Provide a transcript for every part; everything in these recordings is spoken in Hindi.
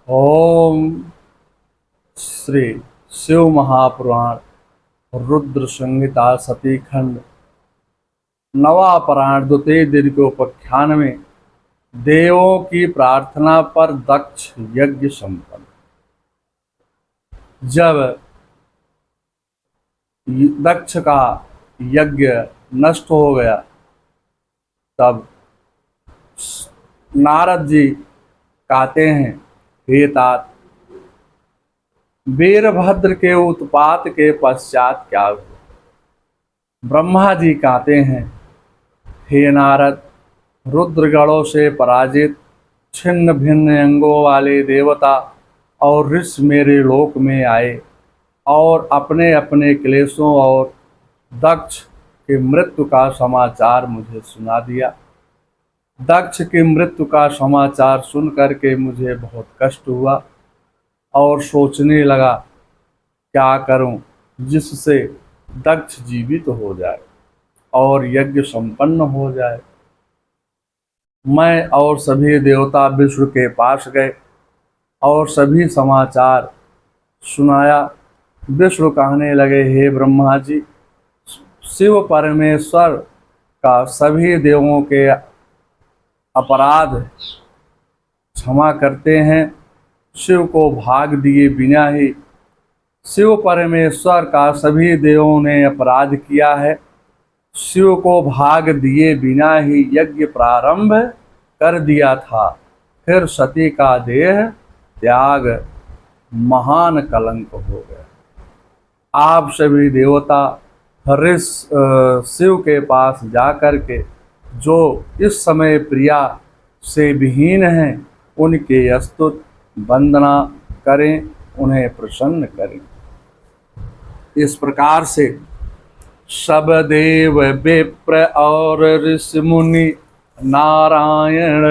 ओम श्री शिव महापुराण रुद्र संहिता सती खंड नवापरायण द्वितीय दिन के उपाख्यान में देवों की प्रार्थना पर दक्ष यज्ञ संपन्न। जब दक्ष का यज्ञ नष्ट हो गया तब नारद जी कहते हैं, हे तात, वीरभद्र के उत्पात के पश्चात क्या हुआ? ब्रह्मा जी कहते हैं, हे नारद, रुद्रगणों से पराजित छिन्न भिन्न अंगों वाले देवता और ऋषि मेरे लोक में आए और अपने अपने क्लेशों और दक्ष की मृत्यु का समाचार मुझे सुना दिया। दक्ष की मृत्यु का समाचार सुन करके मुझे बहुत कष्ट हुआ और सोचने लगा क्या करूं जिससे दक्ष जीवित हो जाए और यज्ञ संपन्न हो जाए। मैं और सभी देवता विष्णु के पास गए और सभी समाचार सुनाया। विष्णु कहने लगे, हे ब्रह्मा जी, शिव परमेश्वर का सभी देवों के अपराध क्षमा करते हैं। शिव को भाग दिए बिना ही शिव परमेश्वर का सभी देवों ने अपराध किया है। शिव को भाग दिए बिना ही यज्ञ प्रारंभ कर दिया था, फिर सती का देह त्याग महान कलंक हो गया। आप सभी देवता शिव के पास जाकर के जो इस समय प्रिया से विहीन हैं उनके स्तुति वंदना करें, उन्हें प्रसन्न करें। इस प्रकार से सब देव विप्र और ऋषि मुनि नारायण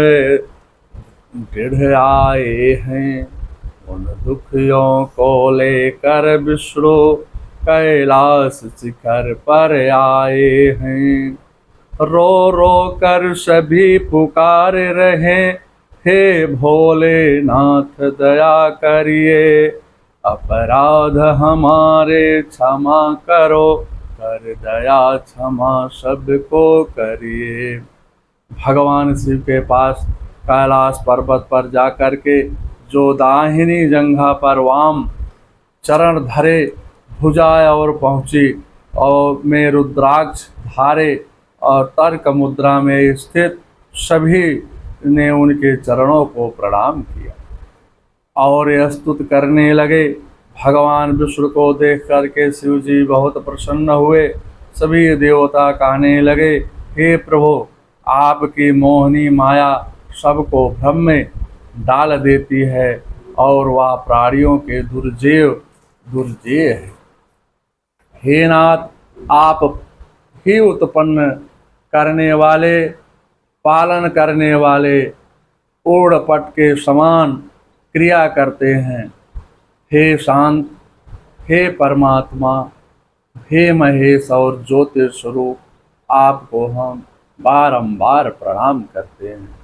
दृढ़ आए हैं। उन दुखियों को लेकर विष्णु कैलाश शिखर पर आए हैं। रो रो कर सभी पुकार रहे, हे भोलेनाथ दया करिए, अपराध हमारे क्षमा करो, कर दया क्षमा सबको करिए। भगवान शिव के पास कैलाश पर्वत पर जाकर के जो दाहिनी जंघा पर वाम चरण धरे भुजाएं और पहुँची और में रुद्राक्ष धारे और तर्क मुद्रा में स्थित सभी ने उनके चरणों को प्रणाम किया और यह स्तुति करने लगे। भगवान विष्णु को देख करके शिव जी बहुत प्रसन्न हुए। सभी देवता कहने लगे, हे प्रभु, आपकी मोहनी माया सबको भ्रम में डाल देती है और वह प्राणियों के दुर्जेय है। हे नाथ, आप ही उत्पन्न करने वाले, पालन करने वाले ओड़पट के समान क्रिया करते हैं। हे शांत, हे परमात्मा, हे महेश और ज्योतिष स्वरूप, आपको हम बारंबार प्रणाम करते हैं।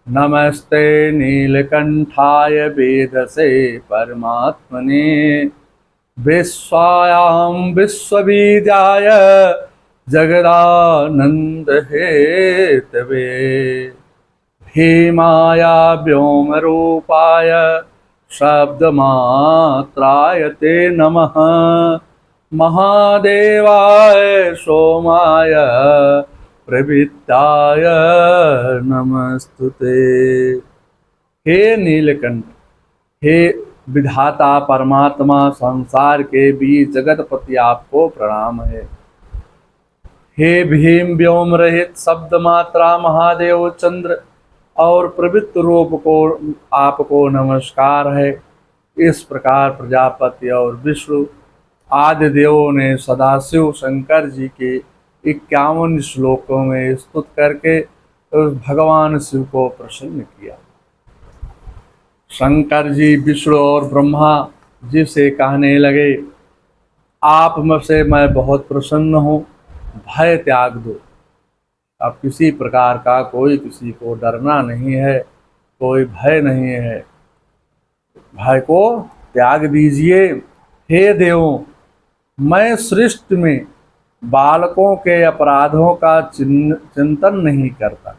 नमस्ते नीलकंठाय वेदसे परमात्मने, विश्वायां विश्वबीजाय जगदानंद हेतवे, भीमाया व्योम रूपाय शब्दमात्राय ते नमः, महादेवाय सोमाय प्रवृत्ताय नमस्तुते। हे नीलकंठ, हे विधाता परमात्मा, संसार के बीच जगतपति, आपको प्रणाम है। हे भीम व्योम रहित शब्द मात्रा महादेव चंद्र और प्रवृत्त रूप को आपको नमस्कार है। इस प्रकार प्रजापति और विष्णु आदि देवों ने सदाशिव शंकर जी के 51 श्लोकों में स्तुति करके भगवान शिव को प्रसन्न किया। शंकर जी विष्णु और ब्रह्मा जी से कहने लगे, आप से मैं बहुत प्रसन्न हूँ, भय त्याग दो। अब किसी प्रकार का कोई किसी को डरना नहीं है, कोई भय नहीं है। भय को त्याग दीजिए। हे देवों, मैं सृष्टि में बालकों के अपराधों का चिंतन नहीं करता,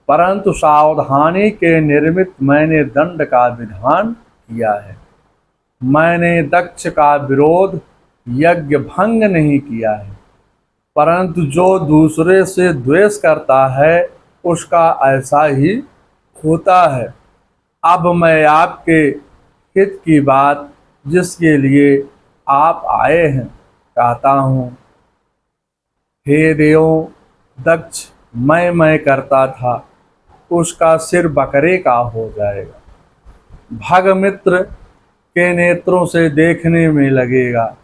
परंतु सावधानी के निर्मित मैंने दंड का विधान किया है। मैंने दक्ष का विरोध यज्ञ भंग नहीं किया है, परंतु जो दूसरे से द्वेष करता है उसका ऐसा ही होता है। अब मैं आपके हित की बात, जिसके लिए आप आए हैं, कहता हूँ। हे देवों, दक्ष मैं करता था, उसका सिर बकरे का हो जाएगा। भगमित्र के नेत्रों से देखने में लगेगा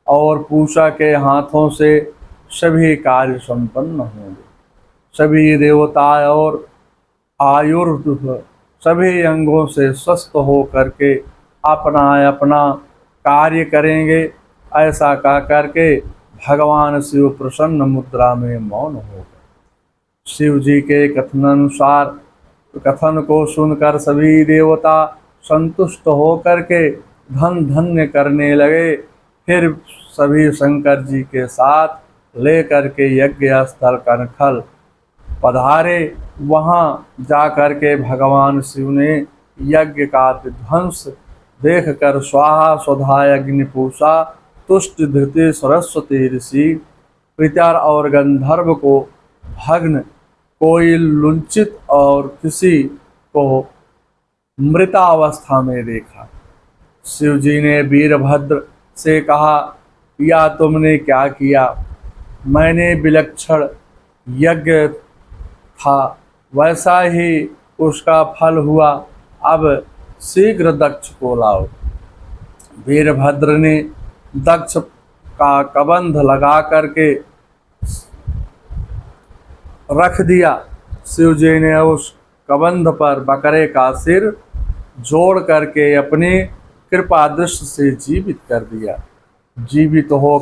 और पूषा के हाथों से सभी कार्य संपन्न होंगे। सभी देवता और आयुर्ध सभी अंगों से स्वस्थ हो करके अपना अपना कार्य करेंगे। ऐसा कह करके भगवान शिव प्रसन्न मुद्रा में मौन हो गए। शिव जी के कथनानुसार कथन को सुनकर सभी देवता संतुष्ट होकर के धन धन्य करने लगे। फिर सभी शंकर जी के साथ लेकर के यज्ञ स्थल कनखल पधारे। वहाँ जाकर के भगवान शिव ने यज्ञ का विध्वंस देख कर स्वाहा स्वधा अग्निपूषा तुष्ट धृति सरस्वती ऋषि पितर और गंधर्व को भग्न, कोई लुंचित और किसी को मृतावस्था में देखा। शिव जी ने वीरभद्र से कहा, या तुमने क्या किया? मैंने विलक्षण यज्ञ था, वैसा ही उसका फल हुआ। अब शीघ्र दक्ष को लाओ। वीरभद्र ने दक्ष का कबंध लगा करके रख दिया। शिव जी ने उस कबंध पर बकरे का सिर जोड़ करके अपनी कृपा दृष्टि से जीवित कर दिया। जीवित हो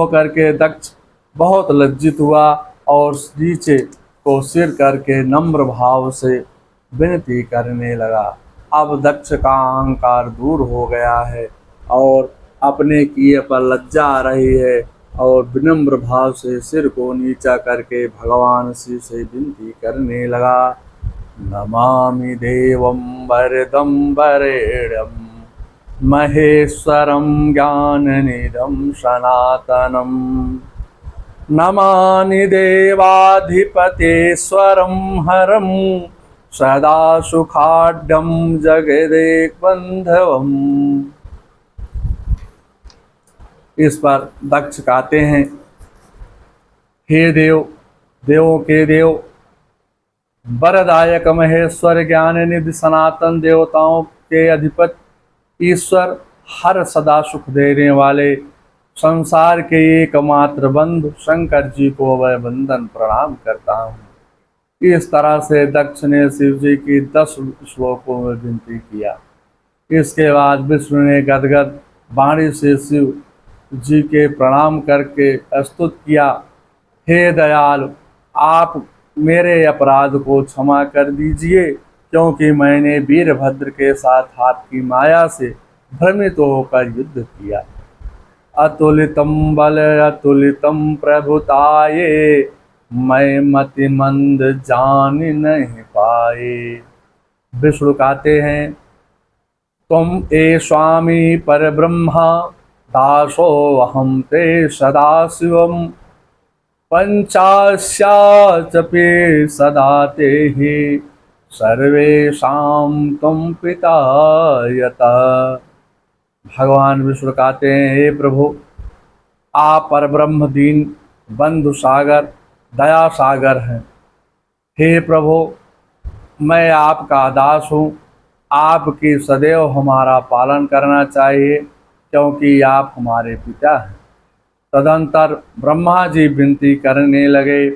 करके दक्ष बहुत लज्जित हुआ और नीचे को सिर करके नम्र भाव से विनती करने लगा। अब दक्ष का अहंकार दूर हो गया है और अपने किए पर लज्जा आ रही है और विनम्र भाव से सिर को नीचा करके भगवान शिव से विनती करने लगा। नमामि देवं वरदं वरेण्यं महेश्वरं ज्ञाननिधं सनातनं। नमामि देवाधिपतेश्वरं हरं सदा सुखाढ्यं जगदेकबन्धवम्। इस पर दक्ष कहते हैं, हे देव, देवों के देव, वरदायक महेश्वर ज्ञान निधि सनातन देवताओं के अधिपति ईश्वर, हर सदा सुख देने वाले संसार के एकमात्र बंधु शंकर जी को वह वंदन प्रणाम करता हूँ। इस तरह से दक्ष ने शिव जी की 10 श्लोकों में विनती किया। इसके बाद विष्णु ने गदगद वाणी से शिव जी के प्रणाम करके स्तुत किया। हे दयालु, आप मेरे अपराध को क्षमा कर दीजिए, क्योंकि मैंने वीरभद्र के साथ आपकी माया से भ्रमित होकर युद्ध किया। अतुलितम बल अतुलितम प्रभुताये, मैं मति मंद जान नहीं पाए। विष्णु कहते हैं, तुम ए स्वामी पर ब्रह्मा, दासो अहम ते सदा शिवम। पंचास्याचपि सदा ते ही सर्वेषां तुम पिता यतः। भगवान विष्णु कहते हैं, हे प्रभु, आप परब्रह्म दीन बंधु सागर दया सागर हैं। हे प्रभु, मैं आपका दास हूँ। आपकी सदैव हमारा पालन करना चाहिए, क्योंकि आप हमारे पिता हैं। तदंतर ब्रह्मा जी विनती करने लगे,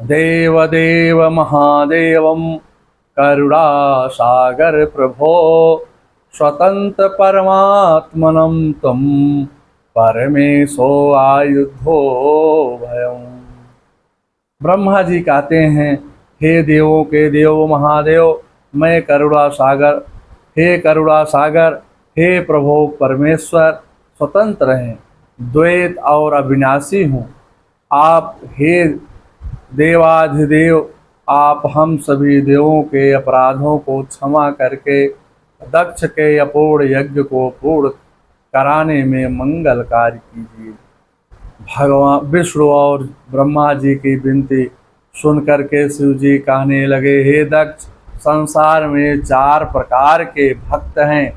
देव देव महादेवम करुणा सागर प्रभो, स्वतंत्र परमात्मनम तुम परमेशो आयुधो भयम्। ब्रह्मा जी कहते हैं, हे देवों के देव महादेव, मैं करुणा सागर, हे करुणा सागर, हे प्रभु परमेश्वर, स्वतंत्र हैं, द्वैत और अविनाशी हूँ। आप हे देवाधिदेव, आप हम सभी देवों के अपराधों को क्षमा करके दक्ष के अपूर्ण यज्ञ को पूर्ण कराने में मंगल कार्य कीजिए। भगवान विष्णु और ब्रह्मा जी की विनती सुनकर के शिव जी कहने लगे, हे दक्ष, संसार में 4 प्रकार के भक्त हैं।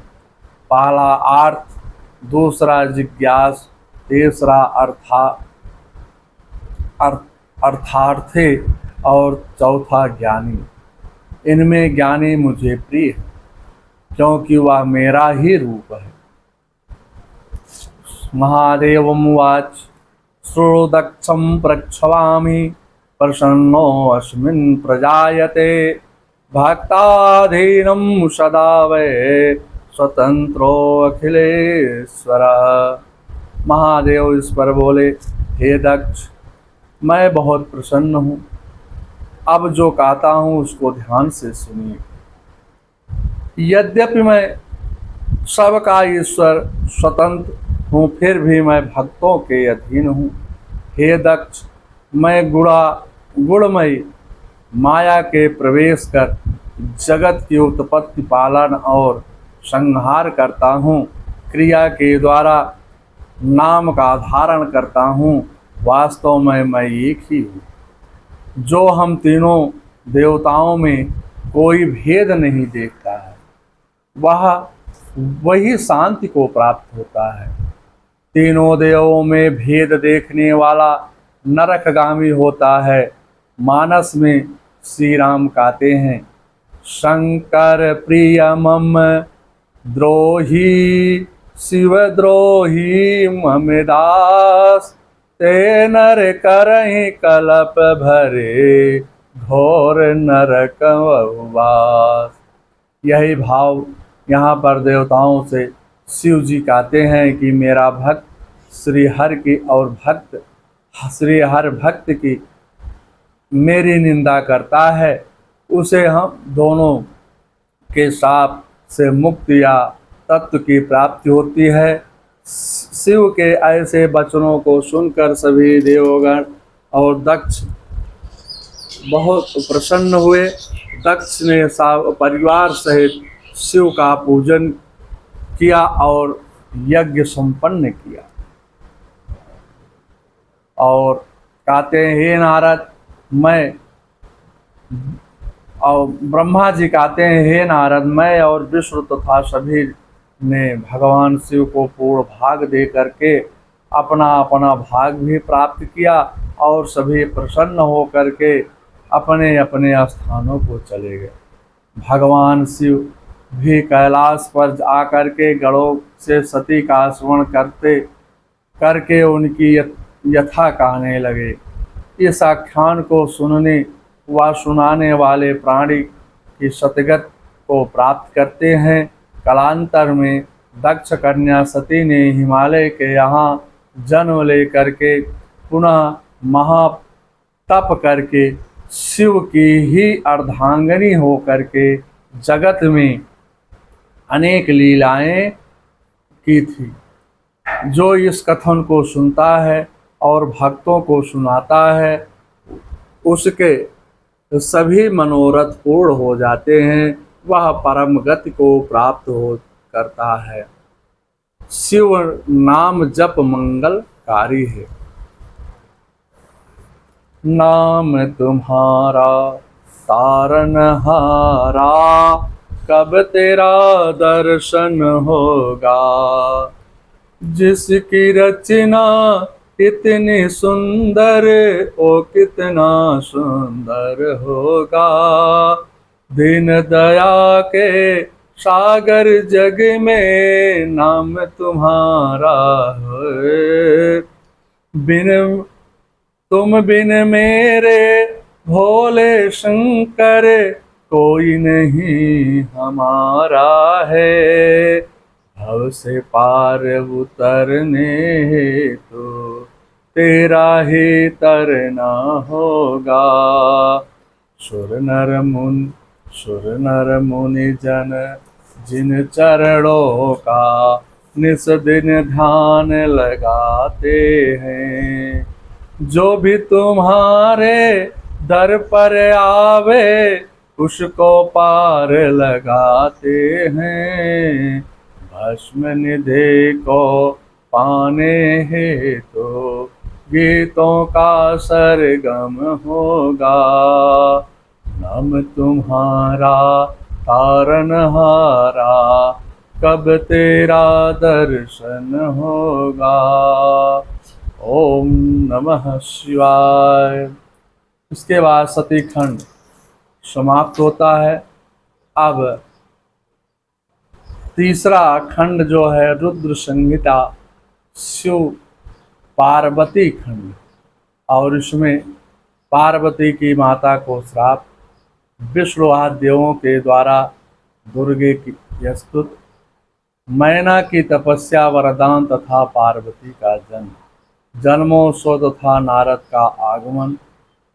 पहला आर्थ, दूसरा जिज्ञास, तीसरा अर्थार्थी और चौथा ज्ञानी। इनमें ज्ञानी मुझे प्रिय है, क्योंकि वह मेरा ही रूप है। महादेवमुवाच, शृणु दक्षं प्रक्षवामि, प्रसन्नो अस्मिन् प्रजायते, भक्ताधीनं सदा वै, स्वतंत्रो अखिलेश्वर। महादेव इस पर बोले, हे दक्ष, मैं बहुत प्रसन्न हूँ। अब जो कहता हूँ उसको ध्यान से सुनिए। यद्यपि मैं सबका ईश्वर स्वतंत्र हूँ, फिर भी मैं भक्तों के अधीन हूँ। हे दक्ष, मैं गुणमयी माया के प्रवेश कर जगत की उत्पत्ति, पालन और संहार करता हूँ। क्रिया के द्वारा नाम का धारण करता हूँ। वास्तव में मैं एक ही हूँ। जो हम तीनों देवताओं में कोई भेद नहीं देखता है, वही शांति को प्राप्त होता है। तीनों देवों में भेद देखने वाला नरकगामी होता है। मानस में श्री राम कहते हैं, शंकर प्रिय मम द्रोही, शिव द्रोही मम दास, ते नर करहि कलप भरे, घोर नरक वास। यही भाव यहाँ पर देवताओं से शिव जी कहते हैं कि मेरा भक्त श्री हर की और भक्त श्री हर भक्त की मेरी निंदा करता है, उसे हम दोनों के शाप से मुक्ति या तत्व की प्राप्ति होती है। शिव के ऐसे वचनों को सुनकर सभी देवगण और दक्ष बहुत प्रसन्न हुए। दक्ष ने परिवार सहित शिव का पूजन किया और यज्ञ संपन्न किया। और कहते हैं, हे नारद, मैं और ब्रह्मा जी कहते हैं, हे नारद, मैं और विष्णु तथा सभी ने भगवान शिव को पूर्ण भाग दे करके अपना अपना भाग भी प्राप्त किया और सभी प्रसन्न हो करके अपने अपने स्थानों को चले गए। भगवान शिव भी कैलाश पर आकर के गणों से सती का स्मरण करके उनकी यथा कहने लगे। इस आख्यान को सुनने व सुनाने वाले प्राणी की सतगत को प्राप्त करते हैं। कालांतर में दक्ष कन्या सती ने हिमालय के यहाँ जन्म लेकर के पुनः महातप करके शिव की ही अर्धांगिनी हो करके जगत में अनेक लीलाएं की थी। जो इस कथन को सुनता है और भक्तों को सुनाता है, उसके सभी मनोरथ पूर्ण हो जाते हैं, वह परम गति को प्राप्त हो करता है। शिव नाम जप मंगलकारी है। नाम तुम्हारा तारनहारा, कब तेरा दर्शन होगा। जिसकी रचना इतनी सुंदर, ओ कितना सुंदर होगा। दीन दया के सागर जग में नाम तुम्हारा है। तुम बिन मेरे भोले शंकर, कोई नहीं हमारा है। भव से पार उतरने हेतु तेरा ही तरना होगा। सुर नर मुनि जन जिन चरणों का निस दिन ध्यान लगाते हैं। जो भी तुम्हारे दर पर आवे उसको पार लगाते हैं। भस्म निधि को पाने हेतु तो गीतों का सरगम होगा। नाम तुम्हारा तारनहारा कब तेरा दर्शन होगा। ओम नमः शिवाय। इसके बाद सती खंड समाप्त होता है। अब तीसरा खंड जो है रुद्र संहिता शिव पार्वती खंड, और इसमें पार्वती की माता को श्राप, विष्णु आदि देवों के द्वारा दुर्गे की स्तुति, मैना की तपस्या वरदान तथा पार्वती का जन्म, जन्मोत्सव तथा नारद का आगमन,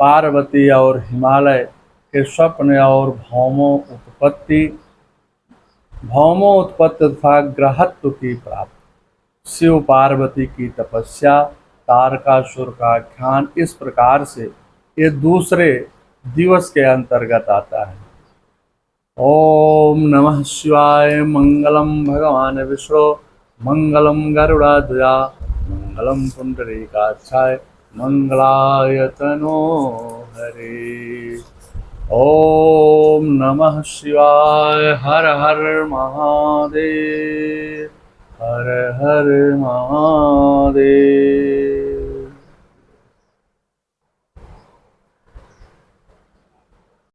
पार्वती और हिमालय के स्वप्न और भौमोत्पत्ति तथा ग्रहत्व की प्राप्ति, शिव पार्वती की तपस्या, तारकासुर का आख्यान। इस प्रकार से ये दूसरे दिवस के अंतर्गत आता है। ओम नमः शिवाय। मंगलम भगवान विष्णु, मंगलम गरुड़ाध्वजा, मंगलम पुंडरीकाक्षाय, मंगलाय तनो हरे। ओम नमः शिवाय। हर हर महादेव, हर हर महादेव।